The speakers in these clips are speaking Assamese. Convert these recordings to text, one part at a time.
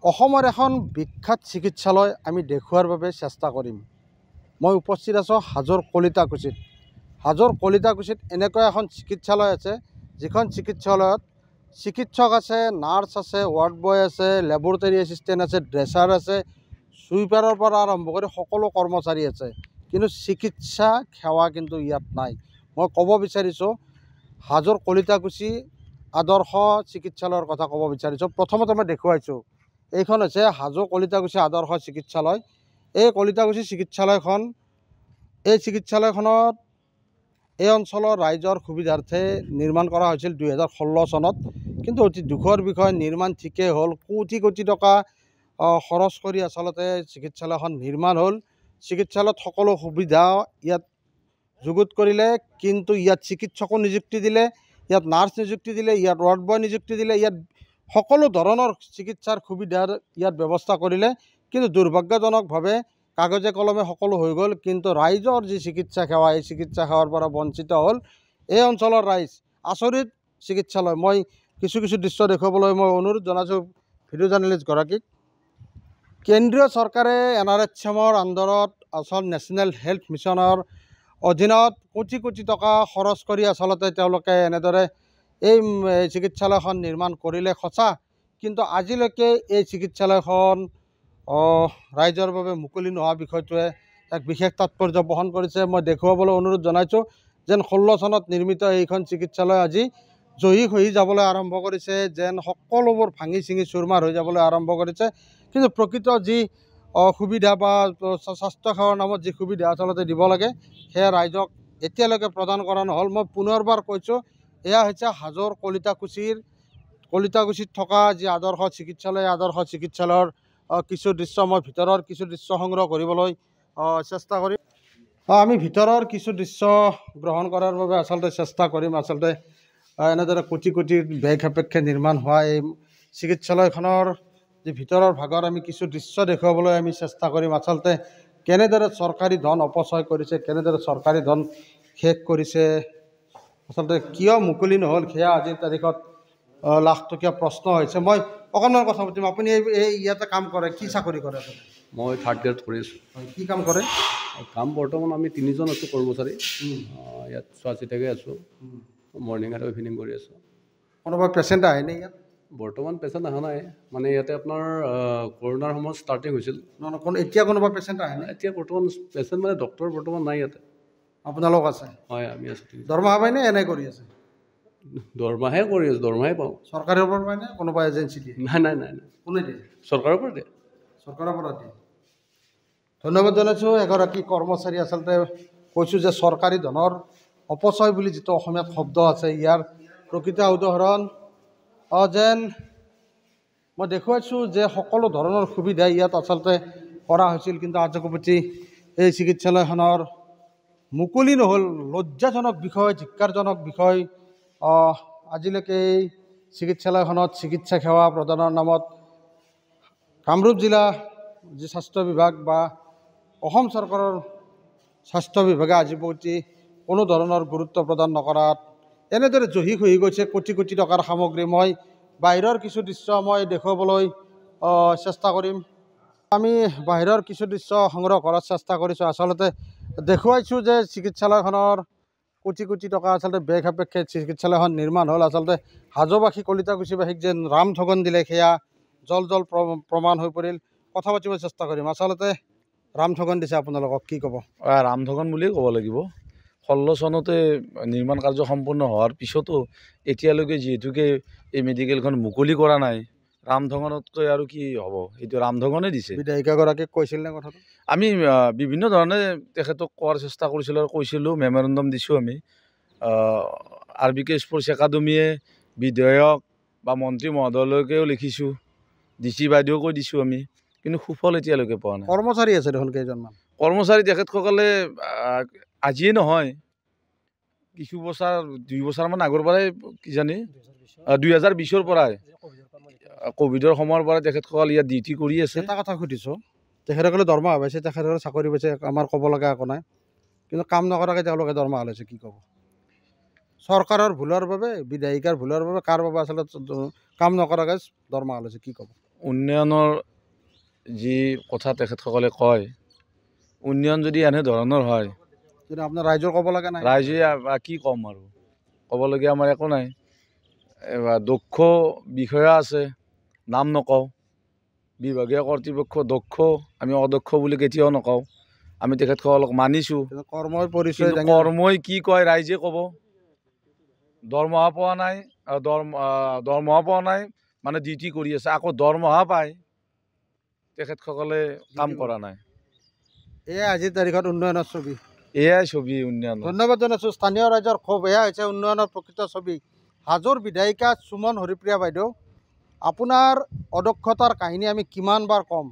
অসমৰ এখন বিখ্যাত চিকিৎসালয় আমি দেখুৱাৰ বাবে চেষ্টা কৰিম। মই উপস্থিত আছোঁ হাজোৰ কলিতাকুছিত। হাজোৰ কলিতাকুছিত এনেকুৱা এখন চিকিৎসালয় আছে, যিখন চিকিৎসালয়ত চিকিৎসক আছে, নাৰ্ছ আছে, ৱাৰ্ড বয় আছে, লেবৰেটৰী এছিষ্টেণ্ট আছে, ড্ৰেছাৰ আছে, ছুইপাৰৰ পৰা আৰম্ভ কৰি সকলো কৰ্মচাৰী আছে, কিন্তু চিকিৎসা সেৱা কিন্তু ইয়াত নাই। মই ক'ব বিচাৰিছোঁ হাজোৰ কলিতাকুছি আদৰ্শ চিকিৎসালয়ৰ কথা ক'ব বিচাৰিছোঁ। প্ৰথমতে মই দেখুৱাইছোঁ, এইখন হৈছে হাজো কলিতাকুছি আদৰ্শ চিকিৎসালয়। এই কলিতাকুছি চিকিৎসালয়খন এই চিকিৎসালয়খনত এই অঞ্চলৰ ৰাইজৰ সুবিধাৰ্থে নিৰ্মাণ কৰা হৈছিল 2016 চনত। কিন্তু অতি দুখৰ বিষয়, নিৰ্মাণ ঠিকেই হ'ল, কোটি কোটি টকা খৰচ কৰি আচলতে চিকিৎসালয়খন নিৰ্মাণ হ'ল। চিকিৎসালয়ত সকলো সুবিধা ইয়াত যুগুত কৰিলে, কিন্তু ইয়াত চিকিৎসকো নিযুক্তি দিলে, ইয়াত নাৰ্ছ নিযুক্তি দিলে, ইয়াত ৱাৰ্ড বয় নিযুক্তি দিলে, ইয়াত সকলো ধৰণৰ চিকিৎসাৰ সুবিধাৰ ইয়াত ব্যৱস্থা কৰিলে। কিন্তু দুৰ্ভাগ্যজনকভাৱে কাগজে কলমে সকলো হৈ গ'ল, কিন্তু ৰাইজৰ যি চিকিৎসা সেৱা, এই চিকিৎসা সেৱাৰ পৰা বঞ্চিত হ'ল এই অঞ্চলৰ ৰাইজ। আচৰিত চিকিৎসালয়। মই কিছু দৃশ্য দেখুৱাবলৈ মই অনুৰোধ জনাইছোঁ ভিডিঅ' জাৰ্নেলিষ্টগৰাকীক। কেন্দ্ৰীয় চৰকাৰে NRHMৰ আণ্ডাৰত আচল নেশ্যনেল হেল্থ মিছনৰ অধীনত কোটি কোটি টকা খৰচ কৰি আচলতে তেওঁলোকে এনেদৰে এই চিকিৎসালয়খন নিৰ্মাণ কৰিলে সঁচা, কিন্তু আজিলৈকে এই চিকিৎসালয়খন ৰাইজৰ বাবে মুকলি নোহোৱা বিষয়টোৱে এক বিশেষ তাৎপৰ্য বহন কৰিছে। মই দেখুৱাবলৈ অনুৰোধ জনাইছোঁ যেন 16 চনত নিৰ্মিত এইখন চিকিৎসালয় আজি জহি খহি যাবলৈ আৰম্ভ কৰিছে, যেন সকলোবোৰ ভাঙি চিঙি চুৰমাৰ হৈ যাবলৈ আৰম্ভ কৰিছে। কিন্তু প্ৰকৃত যি সুবিধা বা স্বাস্থ্যসেৱাৰ নামত যি সুবিধা আচলতে দিব লাগে, সেয়া ৰাইজক এতিয়ালৈকে প্ৰদান কৰা নহ'ল। মই পুনৰবাৰ কৈছোঁ, এয়া হৈছে হাজোৰ কলিতাকুছিত থকা যি আদৰ্শ চিকিৎসালয়, আদৰ্শ চিকিৎসালয়ৰ কিছু দৃশ্য মই ভিতৰৰ কিছু দৃশ্য সংগ্ৰহ কৰিবলৈ চেষ্টা কৰিম। আমি ভিতৰৰ কিছু দৃশ্য গ্ৰহণ কৰাৰ বাবে আচলতে চেষ্টা কৰিম। আচলতে এনেদৰে কোটি কোটি ব্যয় সাপেক্ষে নিৰ্মাণ হোৱা এই চিকিৎসালয়খনৰ যি ভিতৰৰ ভাগৰ আমি কিছু দৃশ্য দেখুৱাবলৈ আমি চেষ্টা কৰিম। আচলতে কেনেদৰে চৰকাৰী ধন অপচয় কৰিছে, কেনেদৰে চৰকাৰী ধন শেষ কৰিছে, আচলতে কিয় মুকলি নহ'ল, সেয়া আজিৰ তাৰিখত লাখটকীয়া প্ৰশ্ন হৈছে। মই অকণমান কথা পাতিম। আপুনি এই ইয়াতে কাম কৰে, কি চাকৰি কৰে? মই 3rd গ্ৰেড কৰি আছোঁ। কি কাম কৰে? কাম বৰ্তমান আমি 3জন আছোঁ কৰ্মচাৰী। ইয়াত চোৱা চিতাকৈ আছোঁ, মৰ্ণিং আৰু ইভিনিং কৰি আছোঁ। কোনোবা পেচেণ্ট আহেনে ইয়াত? বৰ্তমান পেচেণ্ট অহা নাই, মানে ইয়াতে আপোনাৰ কৰোণাৰ সময়ত ষ্টাৰ্টিং হৈছিল। এতিয়া কোনোবা পেচেণ্ট আহেনে? এতিয়া বৰ্তমান পেচেণ্ট মানে ডক্টৰ বৰ্তমান নাই ইয়াতে। আপোনালোক আছে? হয়, আমি আছোঁ। দৰমহা পায়নে এনে কৰি আছে? দৰমহাহে কৰি আছোঁ, দৰমহাই পাওঁ। চৰকাৰৰ পৰা পায়নে কোনোবা এজেঞ্চি দিয়ে? নাই। কোনে দিয়ে? চৰকাৰৰ পৰা দিয়ে। চৰকাৰৰ পৰা দিয়ে। ধন্যবাদ জনাইছোঁ এগৰাকী কৰ্মচাৰী। আচলতে কৈছোঁ যে চৰকাৰী ধনৰ অপচয় বুলি যিটো অসমীয়াত শব্দ আছে, ইয়াৰ প্ৰকৃত উদাহৰণ যেন মই দেখুৱাইছোঁ যে সকলো ধৰণৰ সুবিধা ইয়াত আচলতে কৰা হৈছিল, কিন্তু আজিকোপতি এই চিকিৎসালয়খনৰ মুকলি নহ'ল। লজ্জাজনক বিষয়, ধিক্কাৰজনক বিষয়। আজিলৈকে এই চিকিৎসালয়খনত চিকিৎসা সেৱা প্ৰদানৰ নামত কামৰূপ জিলা যি স্বাস্থ্য বিভাগ বা অসম চৰকাৰৰ স্বাস্থ্য বিভাগে আজিপতি কোনো ধৰণৰ গুৰুত্ব প্ৰদান নকৰাত এনেদৰে জহি খহি গৈছে কোটি কোটি টকাৰ সামগ্ৰী। মই বাহিৰৰ কিছু দৃশ্য মই দেখুৱাবলৈ চেষ্টা কৰিম। আমি বাহিৰৰ কিছু দৃশ্য সংগ্ৰহ কৰাৰ চেষ্টা কৰিছোঁ। আচলতে দেখুৱাইছোঁ যে চিকিৎসালয়খনৰ কোটি কোটি টকা আচলতে ব্যয় সাপেক্ষে চিকিৎসালয়খন নিৰ্মাণ হ'ল। আচলতে হাজোবাসী কলিতাকুছিবাসীক যেন ৰামঠগন দিলে, সেয়া জল প্ৰমাণ হৈ পৰিল। কথা পাতিব চেষ্টা কৰিম। আচলতে ৰামঠগন দিছে আপোনালোকক, কি ক'ব? ৰামঠগন বুলিয়ে ক'ব লাগিব। 16 চনতে নিৰ্মাণ কাৰ্য সম্পূৰ্ণ হোৱাৰ পিছতো এতিয়ালৈকে যিহেতুকে এই মেডিকেলখন মুকলি কৰা নাই, ৰামঠগনতকৈ আৰু কি হ'ব? এইটো ৰামঠগনেই দিছে। বিধায়িকাগৰাকীক কৈছিল নে কথাটো? আমি বিভিন্ন ধৰণে তেখেতক কোৱাৰ চেষ্টা কৰিছিলোঁ আৰু কৈছিলোঁ, মেমৰেণ্ডম দিছোঁ আমি। RBK স্পৰ্টছ একাডেমীয়ে বিধায়ক বা মন্ত্ৰী মহোদয়লৈকেও লিখিছোঁ, DC বাইদেউকৈ দিছোঁ আমি, কিন্তু সুফল এতিয়ালৈকে পোৱা নাই। কৰ্মচাৰী আছে দেখোন কেইজনমান। কৰ্মচাৰী তেখেতসকলে আজিয়ে নহয়, কিছু বছৰ 2 বছৰমান আগৰ পৰাই কিজানি 2020ৰ পৰাই, ক'ভিডৰ সময়ৰ পৰাই তেখেতসকল ইয়াত ডিউটি কৰি আছে। এটা কথা সুধিছোঁ, তেখেতসকলে দৰমহা পাইছে, তেখেতসকলে চাকৰি পাইছে, আমাৰ ক'ব লগা একো নাই, কিন্তু কাম নকৰাকৈ তেওঁলোকে দৰমহা লৈছে, কি ক'ব? চৰকাৰৰ ভুলৰ বাবে, বিধায়িকাৰ ভুলৰ বাবে, কাৰ বাবে আচলতে কাম নকৰাকৈ দৰমহা লৈছে, কি ক'ব? উন্নয়নৰ যি কথা তেখেতসকলে কয়, উন্নয়ন যদি এনেধৰণৰ হয়, কিন্তু আপোনাৰ ৰাইজৰ ক'ব লগা নাই। ৰাইজে কি ক'ম আৰু, ক'বলগীয়া আমাৰ একো নাই। দক্ষ বিষয়া আছে, নাম নকওঁ। বিভাগীয় কৰ্তৃপক্ষ দক্ষ, আমি অদক্ষ বুলি কেতিয়াও নকওঁ। আমি তেখেতসকলক মানিছোঁ। কৰ্মই পৰিচয় কিন্তু দাঙি কৰ্মই কি কয় ৰাইজে ক'ব। দৰমহা পোৱা নাই, দৰমহা পোৱা নাই মানে ডিউটি কৰি আছে, আকৌ দৰমহা পায়, তেখেতসকলে কাম কৰা নাই। এয়াই আজিৰ তাৰিখত উন্নয়নৰ ছবি। এয়াই ছবি উন্নয়নৰ। ধন্যবাদ জনাইছোঁ। স্থানীয় ৰাইজৰ ক্ষোভ এয়া হৈছে উন্নয়নৰ প্ৰকৃত ছবি। হাজোৰ বিধায়িকা সুমন হৰিপ্ৰিয়া বাইদেউ, আপোনাৰ অদক্ষতাৰ কাহিনী আমি কিমানবাৰ ক'ম।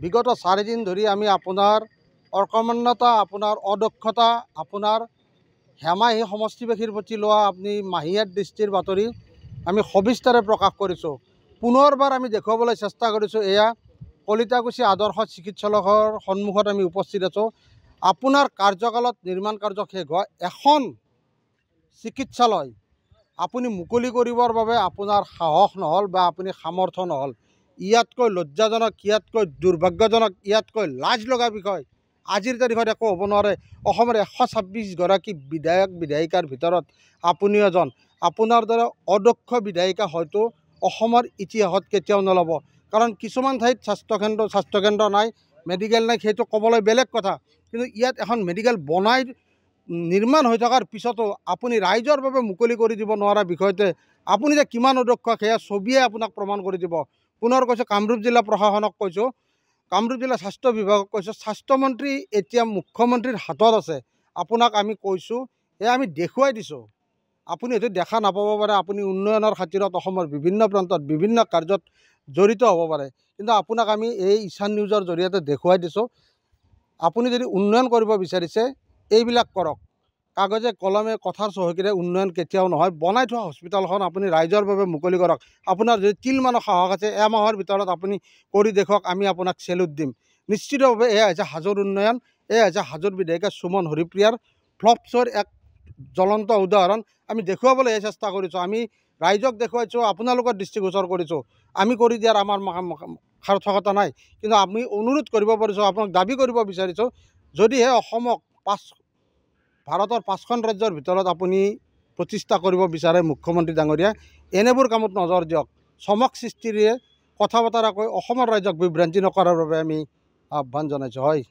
বিগত 4 দিন ধৰি আমি আপোনাৰ অকৰ্মণ্যতা, আপোনাৰ অদক্ষতা, আপোনাৰ হেমাহি সমষ্টিবাসীৰ প্ৰতি লোৱা আপুনি মাহীয়াত দৃষ্টিৰ বাতৰি আমি সবিস্তাৰে প্ৰকাশ কৰিছোঁ। পুনৰবাৰ আমি দেখুৱাবলৈ চেষ্টা কৰিছোঁ। এয়া কলিতাকুছি আদৰ্শ চিকিৎসালয়ৰ সন্মুখত আমি উপস্থিত আছোঁ। আপোনাৰ কাৰ্যকালত নিৰ্মাণ কাৰ্য শেষ হোৱা এখন চিকিৎসালয় আপুনি মুকলি কৰিবৰ বাবে আপোনাৰ সাহস নহ'ল বা আপুনি সামৰ্থ্য নহ'ল। ইয়াতকৈ লজ্জাজনক, ইয়াতকৈ দুৰ্ভাগ্যজনক, ইয়াতকৈ লাজ লগা বিষয় আজিৰ তাৰিখত একো হ'ব নোৱাৰে। অসমৰ 126 গৰাকী বিধায়ক বিধায়িকাৰ ভিতৰত আপুনিও এজন। আপোনাৰ দৰে অদক্ষ বিধায়িকা হয়তো অসমৰ ইতিহাসত কেতিয়াও নল'ব। কাৰণ কিছুমান ঠাইত স্বাস্থ্যকেন্দ্ৰ নাই, মেডিকেল নাই, সেইটো ক'বলৈ বেলেগ কথা। কিন্তু ইয়াত এখন মেডিকেল নিৰ্মাণ হৈ থকাৰ পিছতো আপুনি ৰাইজৰ বাবে মুকলি কৰি দিব নোৱাৰা বিষয়তে আপুনি যে কিমান অদক্ষ সেয়া ছবিয়ে আপোনাক প্ৰমাণ কৰি দিব। পুনৰ কৈছোঁ, কামৰূপ জিলা প্ৰশাসনক কৈছোঁ, কামৰূপ জিলা স্বাস্থ্য বিভাগক কৈছোঁ, স্বাস্থ্যমন্ত্ৰী এতিয়া মুখ্যমন্ত্ৰীৰ হাতত আছে। আপোনাক আমি কৈছোঁ, এয়া আমি দেখুৱাই দিছোঁ। আপুনি হয়তো দেখা নাপাব পাৰে, আপুনি উন্নয়নৰ খাতিৰত অসমৰ বিভিন্ন প্ৰান্তত বিভিন্ন কাৰ্যত জড়িত হ'ব পাৰে, কিন্তু আপোনাক আমি এই ঈশান নিউজৰ জৰিয়তে দেখুৱাই দিছোঁ। আপুনি যদি উন্নয়ন কৰিব বিচাৰিছে এইবিলাক কৰক। কাগজে কলমে কথাৰ চহকীৰে উন্নয়ন কেতিয়াও নহয়। বনাই থোৱা হস্পিটেলখন আপুনি ৰাইজৰ বাবে মুকলি কৰক। আপোনাৰ যদি তিলমানৰ সাহস আছে, এমাহৰ ভিতৰত আপুনি কৰি দেখুৱাওক, আমি আপোনাক চেলুট দিম। নিশ্চিতভাৱে এয়া হৈছে হাজোৰ উন্নয়ন, এয়া হৈছে হাজোৰ বিধায়িকা সুমন হৰিপ্ৰিয়াৰ ফ্লপছৰ এক জ্বলন্ত উদাহৰণ। আমি দেখুৱাবলৈ চেষ্টা কৰিছোঁ, আমি ৰাইজক দেখুৱাইছোঁ, আপোনালোকৰ দৃষ্টিগোচৰ কৰিছোঁ। আমি কৰি দিয়াৰ আমাৰ সাৰ্থকতা নাই, কিন্তু আমি অনুৰোধ কৰিব পাৰিছোঁ, আপোনাক দাবী কৰিব বিচাৰিছোঁ, যদিহে অসমক ভাৰতৰ 5খন ৰাজ্যৰ ভিতৰত আপুনি প্ৰতিষ্ঠা কৰিব বিচাৰে মুখ্যমন্ত্ৰী ডাঙৰীয়া, এনেবোৰ কামত নজৰ দিয়ক। চমক সৃষ্টিৰে কথা বতৰা কৈ অসমৰ ৰাইজক বিভ্ৰান্তি নকৰাৰ বাবে আমি আহ্বান জনাইছোঁ। হয়।